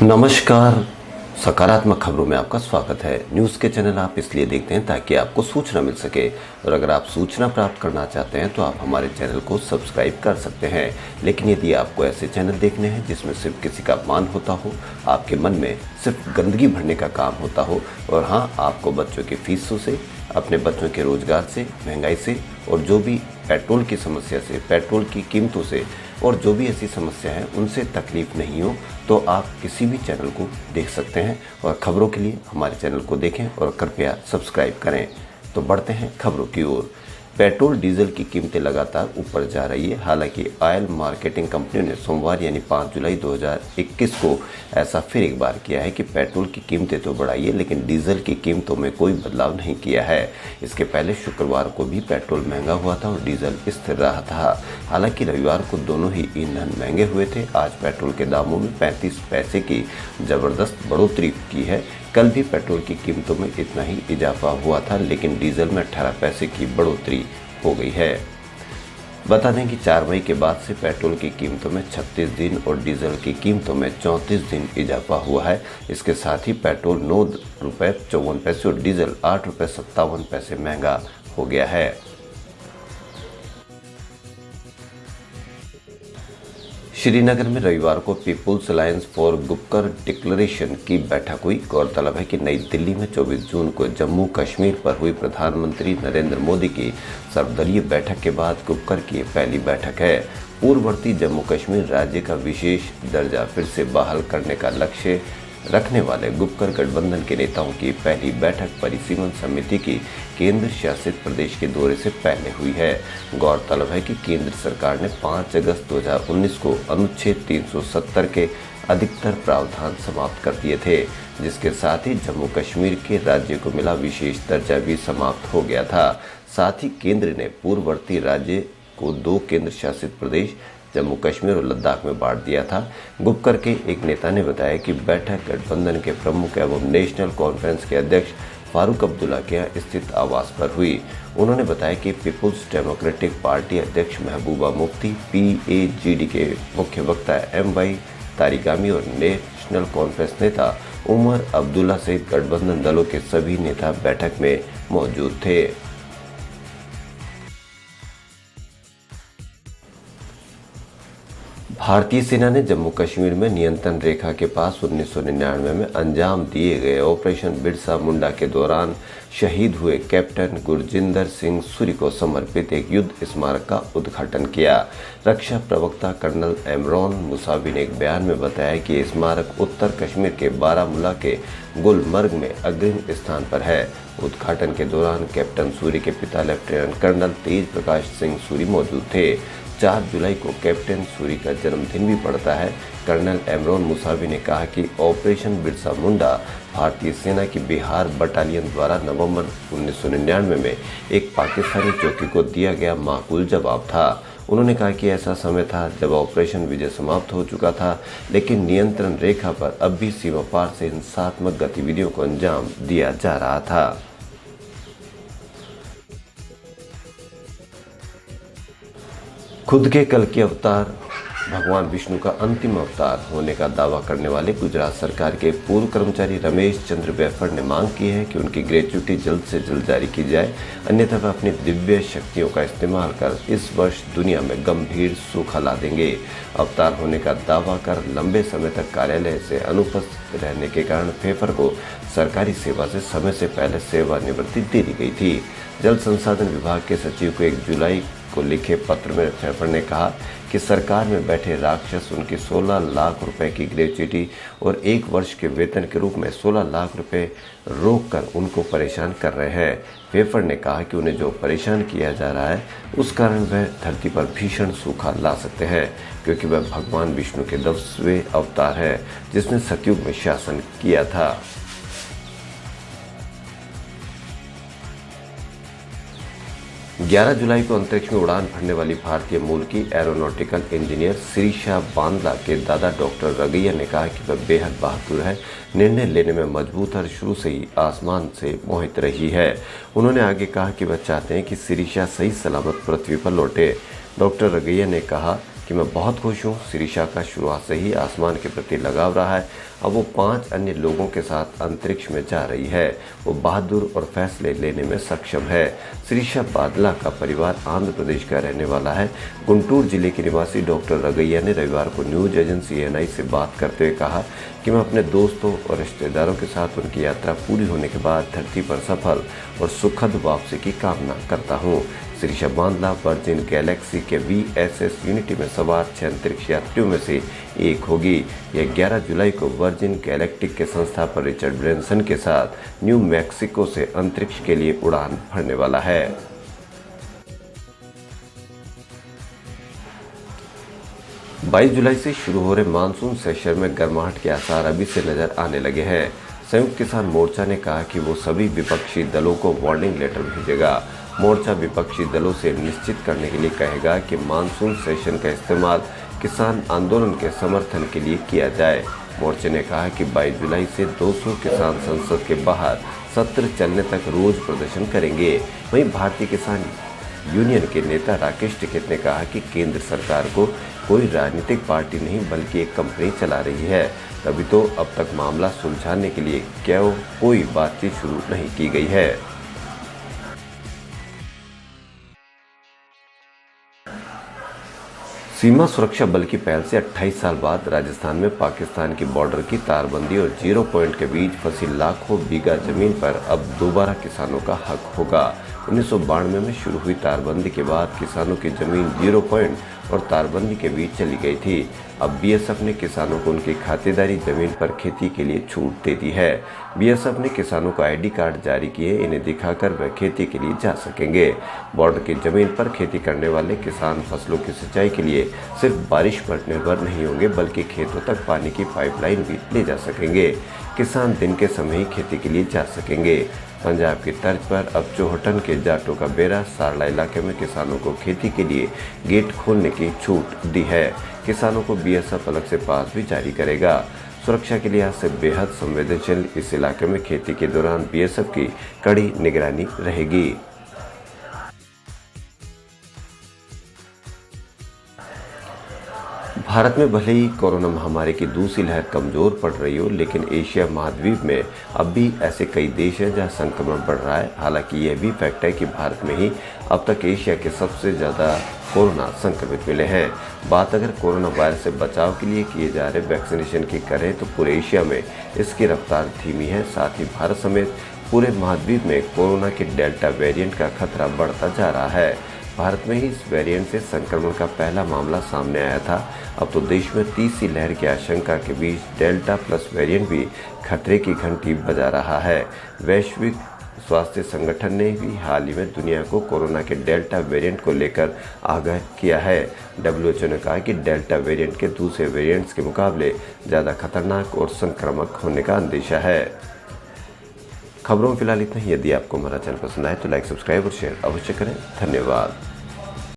नमस्कार। सकारात्मक खबरों में आपका स्वागत है। न्यूज़ के चैनल आप इसलिए देखते हैं ताकि आपको सूचना मिल सके, और अगर आप सूचना प्राप्त करना चाहते हैं तो आप हमारे चैनल को सब्सक्राइब कर सकते हैं। लेकिन यदि आपको ऐसे चैनल देखने हैं जिसमें सिर्फ किसी का अपमान होता हो, आपके मन में सिर्फ गंदगी भरने का काम होता हो, और हाँ, आपको बच्चों की फीसों से, अपने बच्चों के रोजगार से, महंगाई से, और जो भी पेट्रोल की समस्या से, पेट्रोल की कीमतों से, और जो भी ऐसी समस्या है उनसे तकलीफ नहीं हो, तो आप किसी भी चैनल को देख सकते हैं। और खबरों के लिए हमारे चैनल को देखें और कृपया सब्सक्राइब करें। तो बढ़ते हैं खबरों की ओर। पेट्रोल डीजल की कीमतें लगातार ऊपर जा रही है। हालांकि ऑयल मार्केटिंग कंपनियों ने सोमवार यानी 5 जुलाई 2021 को ऐसा फिर एक बार किया है कि पेट्रोल की कीमतें तो बढ़ाई है, लेकिन डीजल की कीमतों में कोई बदलाव नहीं किया है। इसके पहले शुक्रवार को भी पेट्रोल महंगा हुआ था और डीजल स्थिर रहा था। हालांकि रविवार को दोनों ही ईंधन महंगे हुए थे। आज पेट्रोल के दामों में 35 पैसे की जबरदस्त बढ़ोतरी की है। कल भी पेट्रोल की कीमतों में इतना ही इजाफा हुआ था, लेकिन डीजल में 18 पैसे की बढ़ोतरी हो गई है। बता दें कि 4 मई के बाद से पेट्रोल की कीमतों में 36 दिन और डीजल की कीमतों में 34 दिन इजाफा हुआ है। इसके साथ ही पेट्रोल 9 रुपये 54 पैसे और डीजल 8 रुपये 57 पैसे महंगा हो गया है। श्रीनगर में रविवार को People's Alliance for Gupkar Declaration की बैठक हुई। गौरतलब है कि नई दिल्ली में 24 जून को जम्मू कश्मीर पर हुई प्रधानमंत्री नरेंद्र मोदी की सर्वदलीय बैठक के बाद गुपकर की पहली बैठक है। पूर्ववर्ती जम्मू कश्मीर राज्य का विशेष दर्जा फिर से बहाल करने का लक्ष्य रखने वाले गुपकर गठबंधन के नेताओं की पहली बैठक परिसीमन समिति की केंद्र शासित प्रदेश के दौरे से पहले हुई है। गौरतलब है कि केंद्र सरकार ने 5 अगस्त 2019 को अनुच्छेद 370 के अधिकतर प्रावधान समाप्त कर दिए थे, जिसके साथ ही जम्मू कश्मीर के राज्य को मिला विशेष दर्जा भी समाप्त हो गया था। साथ ही केंद्र ने पूर्ववर्ती राज्य को 2 केंद्र शासित प्रदेश जम्मू कश्मीर और लद्दाख में बांट दिया था। गुपकर के एक नेता ने बताया कि बैठक गठबंधन के प्रमुख एवं नेशनल कॉन्फ्रेंस के अध्यक्ष फारूक अब्दुल्ला के यहाँ स्थित आवास पर हुई। उन्होंने बताया कि पीपुल्स डेमोक्रेटिक पार्टी अध्यक्ष महबूबा मुफ्ती, PAGD के मुख्य वक्ता MY तारिगामी और नेशनल कॉन्फ्रेंस नेता उमर अब्दुल्ला सहित गठबंधन दलों के सभी नेता बैठक में मौजूद थे। भारतीय सेना ने जम्मू कश्मीर में नियंत्रण रेखा के पास 1999 में अंजाम दिए गए ऑपरेशन बिरसा मुंडा के दौरान शहीद हुए कैप्टन गुरजिंदर सिंह सूरी को समर्पित एक युद्ध स्मारक का उद्घाटन किया। रक्षा प्रवक्ता कर्नल एमरॉन मुसावी ने एक बयान में बताया कि ये स्मारक उत्तर कश्मीर के बारामूला के गुलमर्ग में अग्रिम स्थान पर है। उद्घाटन के दौरान कैप्टन सूरी के पिता लेफ्टिनेंट कर्नल तेज प्रकाश सिंह सूरी मौजूद थे। 4 जुलाई को कैप्टन सूरी का जन्मदिन भी पड़ता है। कर्नल एमरॉन मुसावी ने कहा कि ऑपरेशन बिरसा मुंडा भारतीय सेना की बिहार बटालियन द्वारा नवंबर 1999 में एक पाकिस्तानी चौकी को दिया गया माकूल जवाब था। उन्होंने कहा कि ऐसा समय था जब ऑपरेशन विजय समाप्त हो चुका था, लेकिन नियंत्रण रेखा पर अब भी सीमा पार से हिंसात्मक गतिविधियों को अंजाम दिया जा रहा था। खुद के कल के अवतार भगवान विष्णु का अंतिम अवतार होने का दावा करने वाले गुजरात सरकार के पूर्व कर्मचारी रमेश चंद्र बेफर ने मांग की है कि उनकी ग्रेच्युटी जल्द से जल्द जारी की जाए, अन्यथा वे अपनी दिव्य शक्तियों का इस्तेमाल कर इस वर्ष दुनिया में गंभीर सूखा ला देंगे। अवतार होने का दावा कर लंबे समय तक कार्यालय से अनुपस्थित रहने के कारण फेफर को सरकारी सेवा से समय से पहले सेवानिवृत्ति दे दी गई थी। जल संसाधन विभाग के सचिव को 1 जुलाई को लिखे पत्र में फेफर ने कहा कि सरकार में बैठे राक्षस उनकी 16 लाख रुपए की ग्रेच्युटी और 1 वर्ष के वेतन के रूप में 16 लाख रुपए रोक कर उनको परेशान कर रहे हैं। फेफर ने कहा कि उन्हें जो परेशान किया जा रहा है उस कारण वह धरती पर भीषण सूखा ला सकते हैं, क्योंकि वह भगवान विष्णु के 10वें अवतार है जिसने सतयुग में शासन किया था। 11 जुलाई को अंतरिक्ष में उड़ान भरने वाली भारतीय मूल की एरोनॉटिकल इंजीनियर शिरीषा बांदला के दादा डॉक्टर रगैया ने कहा कि वह बेहद बहादुर है, निर्णय लेने में मजबूत और शुरू से ही आसमान से मोहित रही है। उन्होंने आगे कहा कि वह चाहते हैं कि शिरीषा सही सलामत पृथ्वी पर लौटे। डॉक्टर रगैया ने कहा कि मैं बहुत खुश हूँ। शिरीषा का शुरुआत से ही आसमान के प्रति लगाव रहा है। अब वो 5 अन्य लोगों के साथ अंतरिक्ष में जा रही है। वो बहादुर और फैसले लेने में सक्षम है। शिरीषा बादला का परिवार आंध्र प्रदेश का रहने वाला है। गुंटूर जिले के निवासी डॉक्टर रगैया ने रविवार को न्यूज एजेंसी एएनआई से बात करते हुए कहा कि मैं अपने दोस्तों और रिश्तेदारों के साथ उनकी यात्रा पूरी होने के बाद धरती पर सफल और सुखद वापसी की कामना करता हूँ। शिरीषा बांदला वर्जिन गैलेक्सी के VSS यूनिटी में सवार 6 अंतरिक्ष यात्रियों में से एक होगी। यह 11 जुलाई को वर्जिन गैलेक्टिक के संस्थापक रिचर्ड ब्रैंसन के साथ न्यू मैक्सिको से अंतरिक्ष के लिए उड़ान भरने वाला है। 22 जुलाई से शुरू हो रहे मानसून सेशन में गर्माहट के आसार अभी से नजर आने लगे हैं। संयुक्त किसान मोर्चा ने कहा कि वो सभी विपक्षी दलों को वार्निंग लेटर भेजेगा। मोर्चा विपक्षी दलों से निश्चित करने के लिए कहेगा कि मानसून सेशन का इस्तेमाल किसान आंदोलन के समर्थन के लिए किया जाए। मोर्चे ने कहा कि 22 जुलाई से 200 किसान संसद के बाहर सत्र चलने तक रोज प्रदर्शन करेंगे। वहीं भारतीय किसान यूनियन के नेता राकेश टिकैत ने कहा कि केंद्र सरकार को कोई राजनीतिक पार्टी नहीं बल्कि एक कंपनी चला रही है, तभी तो अब तक मामला सुलझाने के लिए कोई बातचीत शुरू नहीं की गई है। सीमा सुरक्षा बल की पहल से 28 साल बाद राजस्थान में पाकिस्तान की बॉर्डर की तारबंदी और 0 पॉइंट के बीच फंसी लाखों बीघा जमीन पर अब दोबारा किसानों का हक होगा। 1992 में शुरू हुई तारबंदी के बाद किसानों की जमीन 0 पॉइंट और तारबंदी के बीच चली गई थी। अब BSF ने किसानों को उनकी खातेदारी जमीन पर खेती के लिए छूट दे दी है। BSF ने किसानों को ID कार्ड जारी किए, इन्हें दिखाकर वह खेती के लिए जा सकेंगे। बॉर्डर की जमीन पर खेती करने वाले किसान फसलों की सिंचाई के लिए सिर्फ बारिश पर निर्भर नहीं होंगे बल्कि खेतों तक पानी की पाइपलाइन भी ले जा सकेंगे। किसान दिन के समय ही खेती के लिए जा सकेंगे। पंजाब की तर्ज पर अब चौहटन के जाटों का बेरा सारला इलाके में किसानों को खेती के लिए गेट खोलने की छूट दी है। किसानों को BSF अलग से पास भी जारी करेगा। सुरक्षा के लिहाज से बेहद संवेदनशील इस इलाके में खेती के दौरान BSF की कड़ी निगरानी रहेगी। भारत में भले ही कोरोना महामारी की दूसरी लहर कमजोर पड़ रही हो, लेकिन एशिया महाद्वीप में अब भी ऐसे कई देश हैं जहां संक्रमण बढ़ रहा है। हालांकि यह भी फैक्ट है कि भारत में ही अब तक एशिया के सबसे ज़्यादा कोरोना संक्रमित मिले हैं। बात अगर कोरोना वायरस से बचाव के लिए किए जा रहे वैक्सीनेशन की करें तो पूरे एशिया में इसकी रफ्तार धीमी है। साथ ही भारत समेत पूरे महाद्वीप में कोरोना के डेल्टा वेरिएंट का खतरा बढ़ता जा रहा है। भारत में ही इस वेरिएंट से संक्रमण का पहला मामला सामने आया था। अब तो देश में तीसरी लहर की आशंका के बीच डेल्टा प्लस वेरिएंट भी खतरे की घंटी बजा रहा है। वैश्विक स्वास्थ्य संगठन ने भी हाल ही में दुनिया को कोरोना के डेल्टा वेरिएंट को लेकर आगाह किया है। WHO ने कहा कि डेल्टा वेरिएंट के दूसरे वेरिएंट्स के मुकाबले ज़्यादा खतरनाक और संक्रामक होने का अंदेशा है। खबरों में फिलहाल इतना ही। यदि आपको हमारा चैनल पसंद आए तो लाइक, सब्सक्राइब और शेयर अवश्य करें। धन्यवाद।